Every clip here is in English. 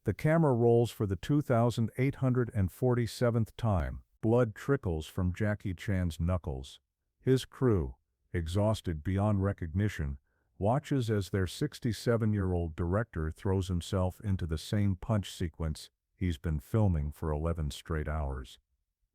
The camera rolls for the 2,847th time. Blood trickles from Jackie Chan's knuckles. His crew, exhausted beyond recognition, watches as their 67-year-old director throws himself into the same punch sequence he's been filming for 11 straight hours.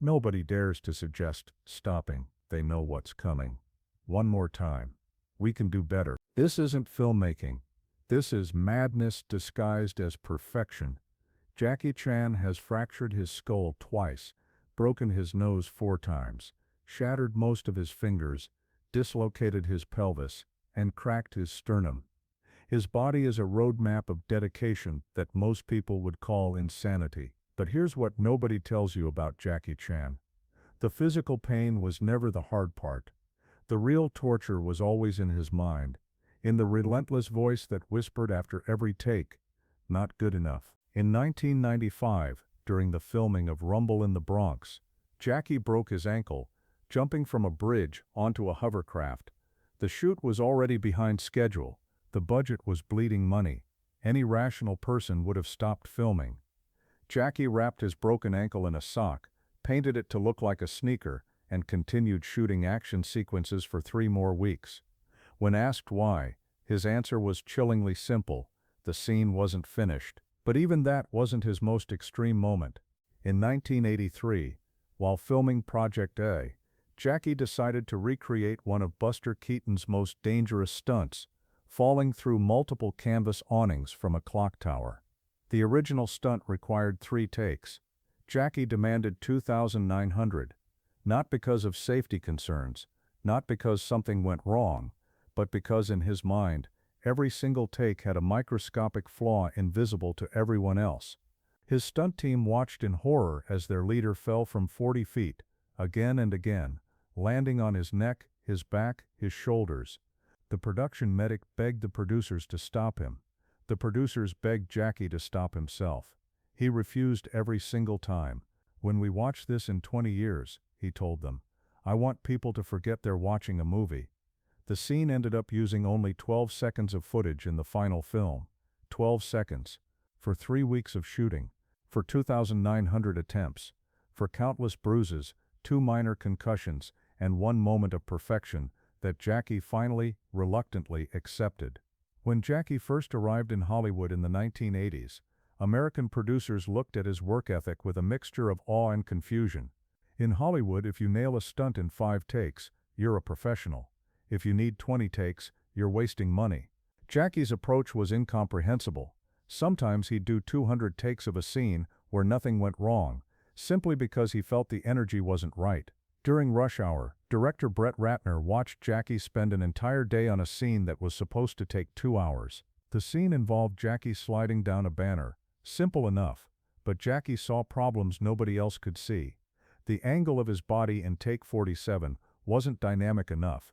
Nobody dares to suggest stopping. They know what's coming. One more time. We can do better. This isn't filmmaking. This is madness disguised as perfection. Jackie Chan has fractured his skull twice, broken his nose 4 times, shattered most of his fingers, dislocated his pelvis, and cracked his sternum. His body is a roadmap of dedication that most people would call insanity. But here's what nobody tells you about Jackie Chan. The physical pain was never the hard part. The real torture was always in his mind, in the relentless voice that whispered after every take, "Not good enough." In 1995, during the filming of Rumble in the Bronx, Jackie broke his ankle, jumping from a bridge onto a hovercraft. The shoot was already behind schedule. The budget was bleeding money. Any rational person would have stopped filming. Jackie wrapped his broken ankle in a sock, painted it to look like a sneaker, and continued shooting action sequences for 3 more weeks. When asked why, his answer was chillingly simple: the scene wasn't finished. But even that wasn't his most extreme moment. In 1983, while filming Project A, Jackie decided to recreate one of Buster Keaton's most dangerous stunts, falling through multiple canvas awnings from a clock tower. The original stunt required 3 takes. Jackie demanded 2,900, not because of safety concerns, not because something went wrong, but because in his mind, every single take had a microscopic flaw invisible to everyone else. His stunt team watched in horror as their leader fell from 40 feet, again and again, landing on his neck, his back, his shoulders. The production medic begged the producers to stop him. The producers begged Jackie to stop himself. He refused every single time. "When we watch this in 20 years, he told them, "I want people to forget they're watching a movie." The scene ended up using only 12 seconds of footage in the final film. 12 seconds. For 3 weeks of shooting. For 2,900 attempts. For countless bruises, 2 minor concussions, and 1 moment of perfection that Jackie finally, reluctantly accepted. When Jackie first arrived in Hollywood in the 1980s, American producers looked at his work ethic with a mixture of awe and confusion. In Hollywood, if you nail a stunt in 5 takes, you're a professional. If you need 20 takes, you're wasting money. Jackie's approach was incomprehensible. Sometimes he'd do 200 takes of a scene where nothing went wrong, simply because he felt the energy wasn't right. During Rush Hour, director Brett Ratner watched Jackie spend an entire day on a scene that was supposed to take 2 hours. The scene involved Jackie sliding down a banner. Simple enough, but Jackie saw problems nobody else could see. The angle of his body in take 47 wasn't dynamic enough.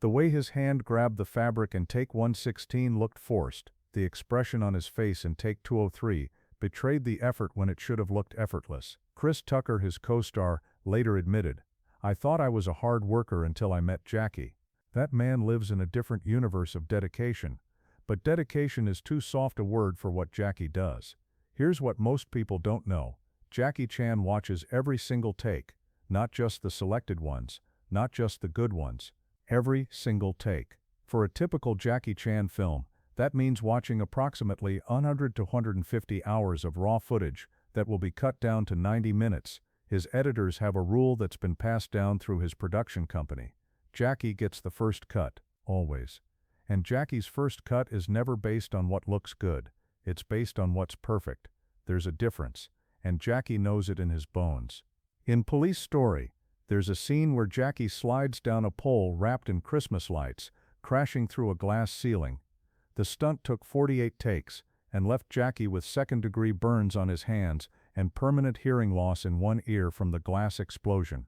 The way his hand grabbed the fabric in take 116 looked forced. The expression on his face in take 203 betrayed the effort when it should have looked effortless. Chris Tucker, his co-star, later admitted, "I thought I was a hard worker until I met Jackie. That man lives in a different universe of dedication." But dedication is too soft a word for what Jackie does. Here's what most people don't know. Jackie Chan watches every single take, not just the selected ones, not just the good ones. Every single take. For a typical Jackie Chan film, that means watching approximately 100 to 150 hours of raw footage that will be cut down to 90 minutes. His editors have a rule that's been passed down through his production company. Jackie gets the first cut, always. And Jackie's first cut is never based on what looks good. It's based on what's perfect. There's a difference, and Jackie knows it in his bones. In Police Story, there's a scene where Jackie slides down a pole wrapped in Christmas lights, crashing through a glass ceiling. The stunt took 48 takes and left Jackie with second-degree burns on his hands and permanent hearing loss in one ear from the glass explosion.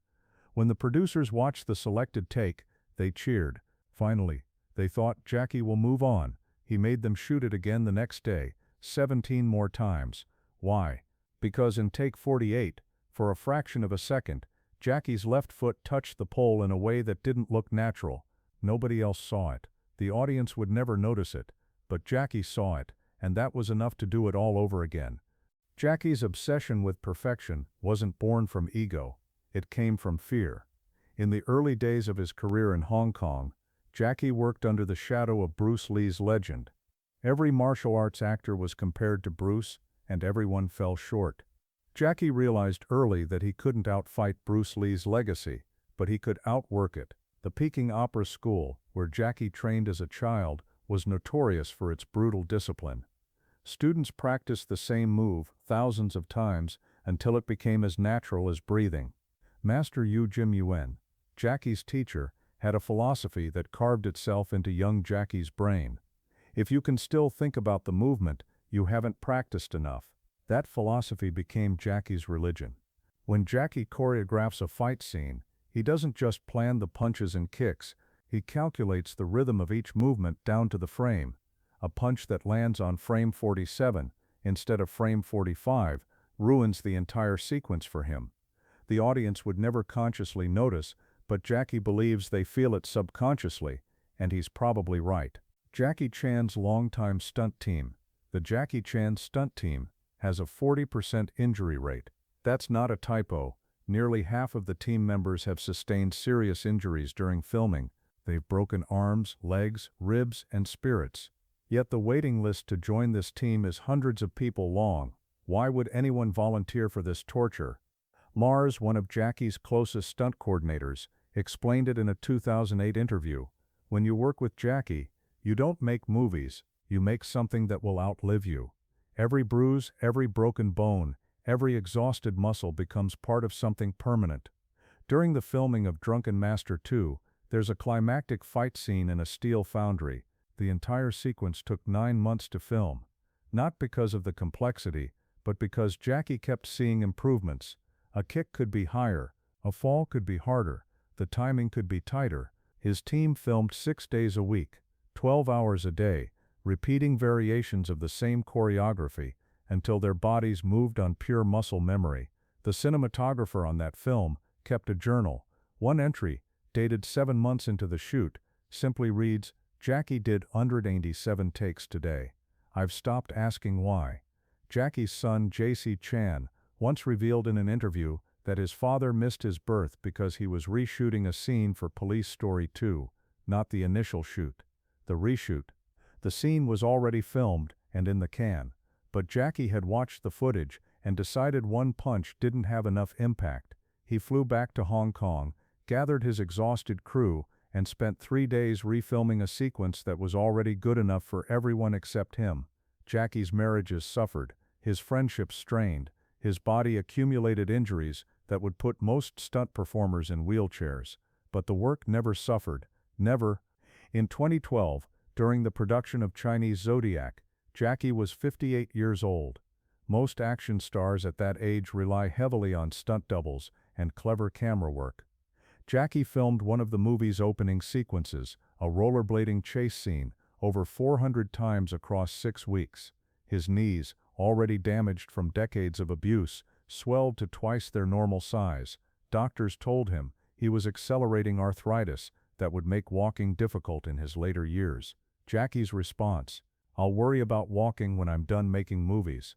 When the producers watched the selected take, they cheered. Finally, they thought, Jackie will move on. He made them shoot it again the next day, 17 more times. Why? Because in take 48, for a fraction of a second, Jackie's left foot touched the pole in a way that didn't look natural. Nobody else saw it. The audience would never notice it, but Jackie saw it, and that was enough to do it all over again. Jackie's obsession with perfection wasn't born from ego, it came from fear. In the early days of his career in Hong Kong, Jackie worked under the shadow of Bruce Lee's legend. Every martial arts actor was compared to Bruce, and everyone fell short. Jackie realized early that he couldn't outfight Bruce Lee's legacy, but he could outwork it. The Peking Opera School, where Jackie trained as a child, was notorious for its brutal discipline. Students practiced the same move thousands of times until it became as natural as breathing. Master Yu Jim Yuen, Jackie's teacher, had a philosophy that carved itself into young Jackie's brain. If you can still think about the movement, you haven't practiced enough. That philosophy became Jackie's religion. When Jackie choreographs a fight scene, he doesn't just plan the punches and kicks, he calculates the rhythm of each movement down to the frame. A punch that lands on frame 47 instead of frame 45 ruins the entire sequence for him. The audience would never consciously notice, but Jackie believes they feel it subconsciously, and he's probably right. Jackie Chan's longtime stunt team. The Jackie Chan stunt team has a 40% injury rate. That's not a typo. Nearly half of the team members have sustained serious injuries during filming. They've broken arms, legs, ribs, and spirits. Yet the waiting list to join this team is hundreds of people long. Why would anyone volunteer for this torture? Mars, one of Jackie's closest stunt coordinators, explained it in a 2008 interview. When you work with Jackie, you don't make movies, you make something that will outlive you. Every bruise, every broken bone, every exhausted muscle becomes part of something permanent. During the filming of Drunken Master 2, there's a climactic fight scene in a steel foundry. The entire sequence took 9 months to film. Not because of the complexity, but because Jackie kept seeing improvements. A kick could be higher, a fall could be harder, the timing could be tighter. His team filmed 6 days a week, 12 hours a day, repeating variations of the same choreography until their bodies moved on pure muscle memory. The cinematographer on that film kept a journal. One entry, dated 7 months into the shoot, simply reads, "Jackie did 187 takes today. I've stopped asking why." Jackie's son, J.C. Chan, once revealed in an interview that his father missed his birth because he was reshooting a scene for Police Story 2, not the initial shoot. The reshoot. The scene was already filmed and in the can, but Jackie had watched the footage and decided one punch didn't have enough impact. He flew back to Hong Kong, gathered his exhausted crew, and spent 3 days refilming a sequence that was already good enough for everyone except him. Jackie's marriages suffered, his friendships strained, his body accumulated injuries that would put most stunt performers in wheelchairs. But the work never suffered, never. In 2012, during the production of Chinese Zodiac, Jackie was 58 years old. Most action stars at that age rely heavily on stunt doubles and clever camera work. Jackie filmed one of the movie's opening sequences, a rollerblading chase scene, over 400 times across 6 weeks. His knees, already damaged from decades of abuse, swelled to twice their normal size. Doctors told him he was accelerating arthritis that would make walking difficult in his later years. Jackie's response: "I'll worry about walking when I'm done making movies."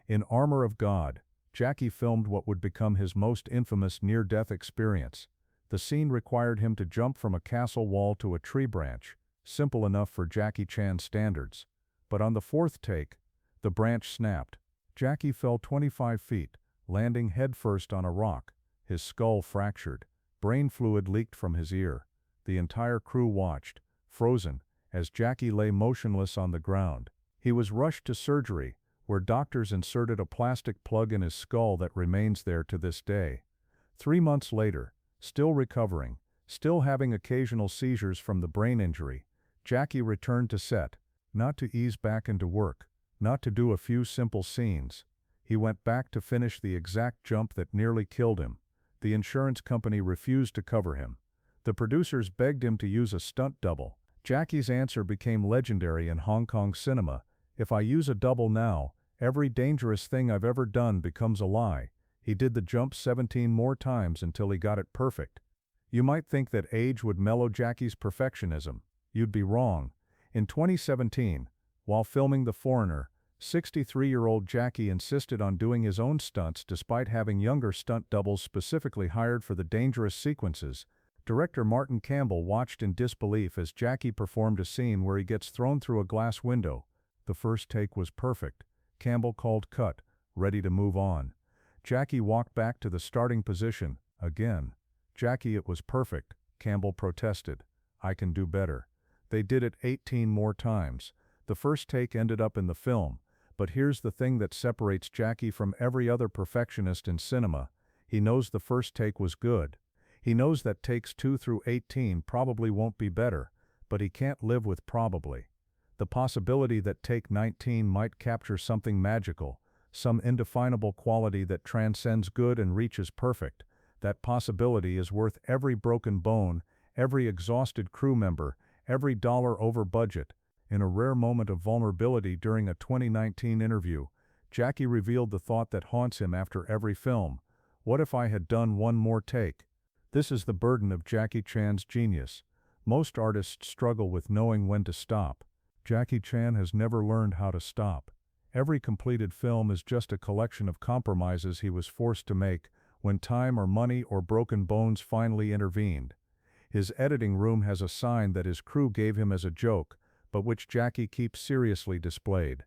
In Armor of God, Jackie filmed what would become his most infamous near-death experience. The scene required him to jump from a castle wall to a tree branch, simple enough for Jackie Chan standards. But on the 4th take, the branch snapped. Jackie fell 25 feet, landing headfirst on a rock. His skull fractured. Brain fluid leaked from his ear. The entire crew watched, frozen, as Jackie lay motionless on the ground. He was rushed to surgery, where doctors inserted a plastic plug in his skull that remains there to this day. 3 months later, still recovering, still having occasional seizures from the brain injury, Jackie returned to set, not to ease back into work, not to do a few simple scenes. He went back to finish the exact jump that nearly killed him. The insurance company refused to cover him. The producers begged him to use a stunt double. Jackie's answer became legendary in Hong Kong cinema: "If I use a double now, every dangerous thing I've ever done becomes a lie." He did the jump 17 more times until he got it perfect. You might think that age would mellow Jackie's perfectionism. You'd be wrong. In 2017, while filming The Foreigner, 63-year-old Jackie insisted on doing his own stunts despite having younger stunt doubles specifically hired for the dangerous sequences. Director Martin Campbell watched in disbelief as Jackie performed a scene where he gets thrown through a glass window. The first take was perfect. Campbell called cut, ready to move on. Jackie walked back to the starting position, again. Jackie, it was perfect, Campbell protested. I can do better. They did it 18 more times. The first take ended up in the film. But here's the thing that separates Jackie from every other perfectionist in cinema. He knows the first take was good. He knows that takes 2 through 18 probably won't be better, but he can't live with probably. The possibility that take 19 might capture something magical, some indefinable quality that transcends good and reaches perfect. That possibility is worth every broken bone, every exhausted crew member, every dollar over budget. In a rare moment of vulnerability during a 2019 interview, Jackie revealed the thought that haunts him after every film. What if I had done one more take? This is the burden of Jackie Chan's genius. Most artists struggle with knowing when to stop. Jackie Chan has never learned how to stop. Every completed film is just a collection of compromises he was forced to make when time or money or broken bones finally intervened. His editing room has a sign that his crew gave him as a joke, but which Jackie keeps seriously displayed.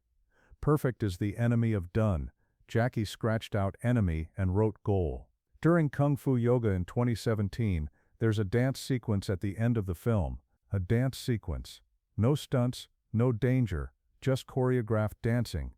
Perfect is the enemy of done. Jackie scratched out enemy and wrote goal. During Kung Fu Yoga in 2017, there's a dance sequence at the end of the film. A dance sequence. No stunts, no danger, just choreographed dancing.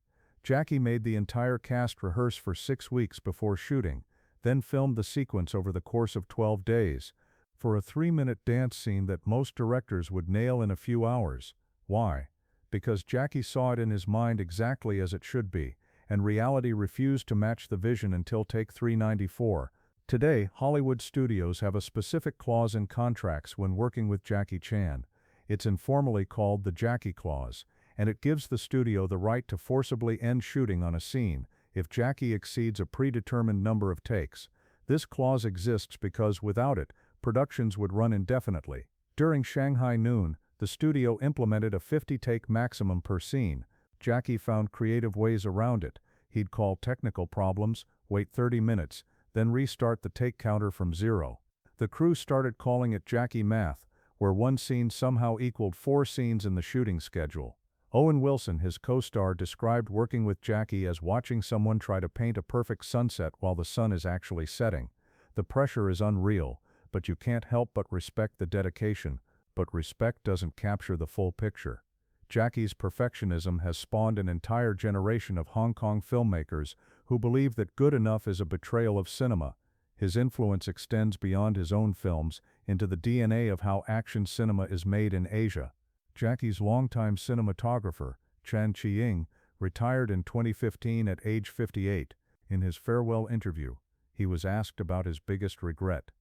Jackie made the entire cast rehearse for 6 weeks before shooting, then filmed the sequence over the course of 12 days. For a 3-minute dance scene that most directors would nail in a few hours. Why? Because Jackie saw it in his mind exactly as it should be, and reality refused to match the vision until take 394. Today, Hollywood studios have a specific clause in contracts when working with Jackie Chan. It's informally called the Jackie Clause, and it gives the studio the right to forcibly end shooting on a scene if Jackie exceeds a predetermined number of takes. This clause exists because without it, productions would run indefinitely. During Shanghai Noon, the studio implemented a 50-take maximum per scene. Jackie found creative ways around it. He'd call technical problems, wait 30 minutes, then restart the take counter from 0. The crew started calling it Jackie Math, where one scene somehow equaled 4 scenes in the shooting schedule. Owen Wilson, his co-star, described working with Jackie as watching someone try to paint a perfect sunset while the sun is actually setting. The pressure is unreal, but you can't help but respect the dedication. But respect doesn't capture the full picture. Jackie's perfectionism has spawned an entire generation of Hong Kong filmmakers who believe that good enough is a betrayal of cinema. His influence extends beyond his own films into the DNA of how action cinema is made in Asia. Jackie's longtime cinematographer, Chan Chi-ying, retired in 2015 at age 58. In his farewell interview, he was asked about his biggest regret.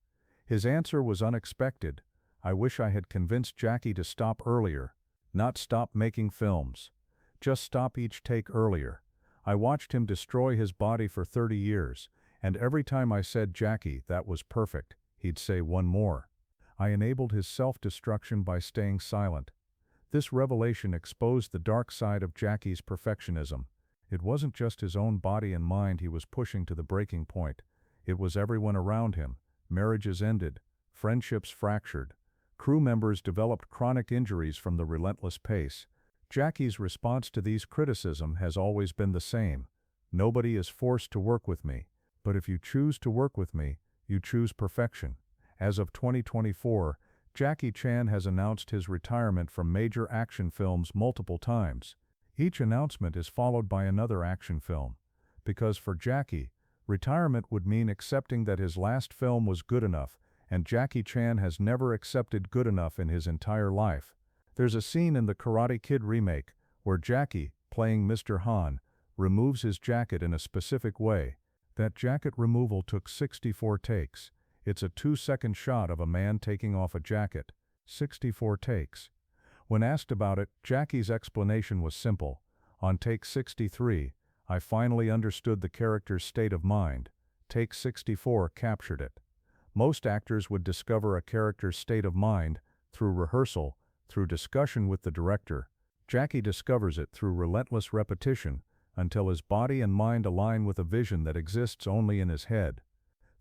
His answer was unexpected. I wish I had convinced Jackie to stop earlier. Not stop making films. Just stop each take earlier. I watched him destroy his body for 30 years, and every time I said, Jackie, that was perfect, he'd say one more. I enabled his self-destruction by staying silent. This revelation exposed the dark side of Jackie's perfectionism. It wasn't just his own body and mind he was pushing to the breaking point. It was everyone around him. Marriages ended. Friendships fractured. Crew members developed chronic injuries from the relentless pace. Jackie's response to these criticisms has always been the same. Nobody is forced to work with me, but if you choose to work with me, you choose perfection. As of 2024, Jackie Chan has announced his retirement from major action films multiple times. Each announcement is followed by another action film. Because for Jackie, retirement would mean accepting that his last film was good enough, and Jackie Chan has never accepted good enough in his entire life. There's a scene in the Karate Kid remake where Jackie, playing Mr. Han, removes his jacket in a specific way. That jacket removal took 64 takes. It's a 2-second shot of a man taking off a jacket. 64 takes. When asked about it, Jackie's explanation was simple. On take 63, I finally understood the character's state of mind. Take 64 captured it. Most actors would discover a character's state of mind through rehearsal, through discussion with the director. Jackie discovers it through relentless repetition until his body and mind align with a vision that exists only in his head.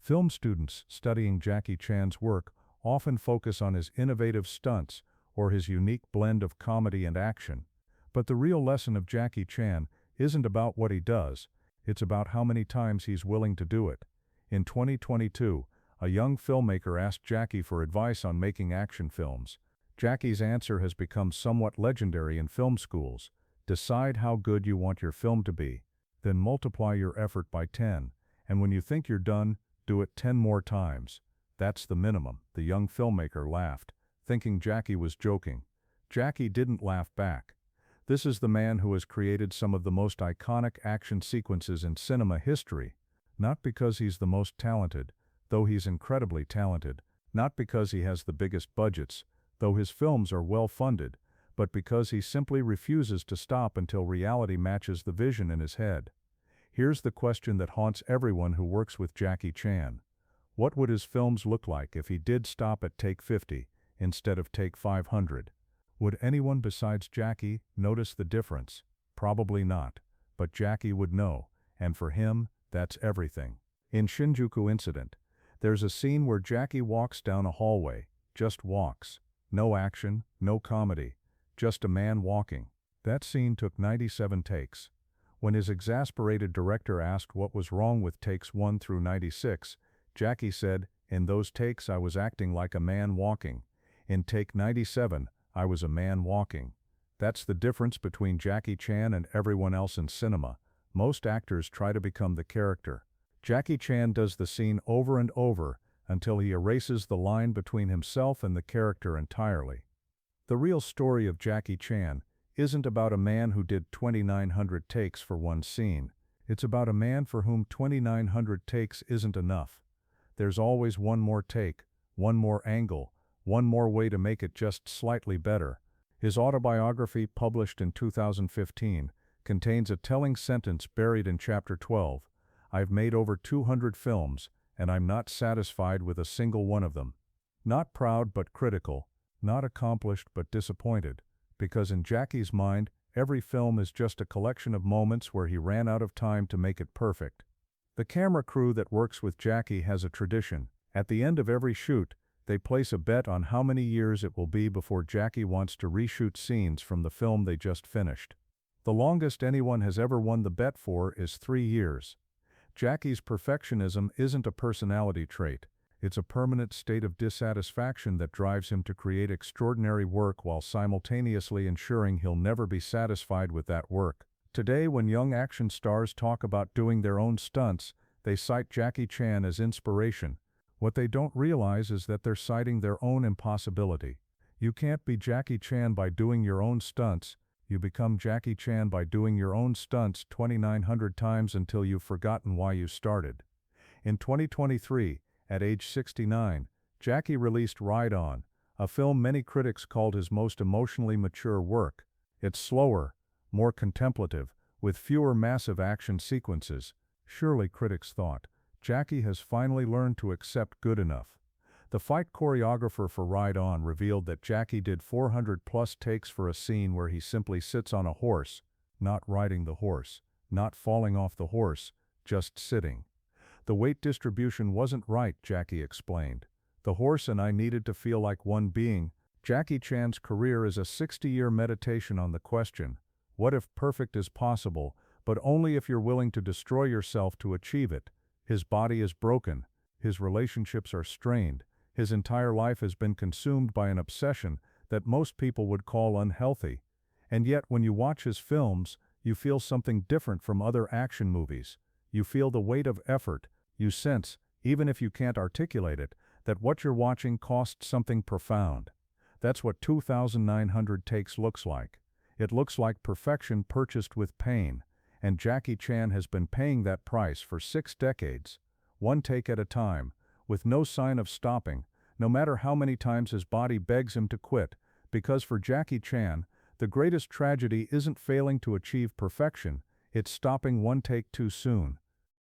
Film students studying Jackie Chan's work often focus on his innovative stunts or his unique blend of comedy and action. But the real lesson of Jackie Chan isn't about what he does, it's about how many times he's willing to do it. In 2022, a young filmmaker asked Jackie for advice on making action films. Jackie's answer has become somewhat legendary in film schools. Decide how good you want your film to be, then multiply your effort by 10, and when you think you're done, do it 10 more times. That's the minimum. The young filmmaker laughed, thinking Jackie was joking. Jackie didn't laugh back. This is the man who has created some of the most iconic action sequences in cinema history, not because he's the most talented, though he's incredibly talented, not because he has the biggest budgets, though his films are well funded, but because he simply refuses to stop until reality matches the vision in his head. Here's the question that haunts everyone who works with Jackie Chan. What would his films look like if he did stop at take 50 instead of take 500? Would anyone besides Jackie notice the difference? Probably not, but Jackie would know, and for him, that's everything. In Shinjuku Incident, there's a scene where Jackie walks down a hallway, just walks. No action, no comedy, just a man walking. That scene took 97 takes. When his exasperated director asked what was wrong with takes 1 through 96, Jackie said, "In those takes I was acting like a man walking. In take 97, I was a man walking." That's the difference between Jackie Chan and everyone else in cinema. Most actors try to become the character. Jackie Chan does the scene over and over until he erases the line between himself and the character entirely. The real story of Jackie Chan isn't about a man who did 2,900 takes for one scene. It's about a man for whom 2,900 takes isn't enough. There's always one more take, one more angle, one more way to make it just slightly better. His autobiography, published in 2015, contains a telling sentence buried in chapter 12. "I've made over 200 films, and I'm not satisfied with a single one of them." Not proud but critical, not accomplished but disappointed, because in Jackie's mind, every film is just a collection of moments where he ran out of time to make it perfect. The camera crew that works with Jackie has a tradition. At the end of every shoot, they place a bet on how many years it will be before Jackie wants to reshoot scenes from the film they just finished. The longest anyone has ever won the bet for is 3 years. Jackie's perfectionism isn't a personality trait. It's a permanent state of dissatisfaction that drives him to create extraordinary work while simultaneously ensuring he'll never be satisfied with that work. Today, when young action stars talk about doing their own stunts, they cite Jackie Chan as inspiration. What they don't realize is that they're citing their own impossibility. You can't be Jackie Chan by doing your own stunts. You become Jackie Chan by doing your own stunts 2,900 times until you've forgotten why you started. In 2023, at age 69, Jackie released Ride On, a film many critics called his most emotionally mature work. It's slower, more contemplative, with fewer massive action sequences. Surely, critics thought, Jackie has finally learned to accept good enough. The fight choreographer for Ride On revealed that Jackie did 400+ takes for a scene where he simply sits on a horse, not riding the horse, not falling off the horse, just sitting. "The weight distribution wasn't right," Jackie explained. "The horse and I needed to feel like one being." Jackie Chan's career is a 60-year meditation on the question, what if perfect is possible, but only if you're willing to destroy yourself to achieve it? His body is broken. His relationships are strained. His entire life has been consumed by an obsession that most people would call unhealthy. And yet, when you watch his films, you feel something different from other action movies. You feel the weight of effort. You sense, even if you can't articulate it, that what you're watching cost something profound. That's what 2,900 takes looks like. It looks like perfection purchased with pain, and Jackie Chan has been paying that price for 6 decades, one take at a time, with no sign of stopping, no matter how many times his body begs him to quit, because for Jackie Chan, the greatest tragedy isn't failing to achieve perfection, it's stopping one take too soon.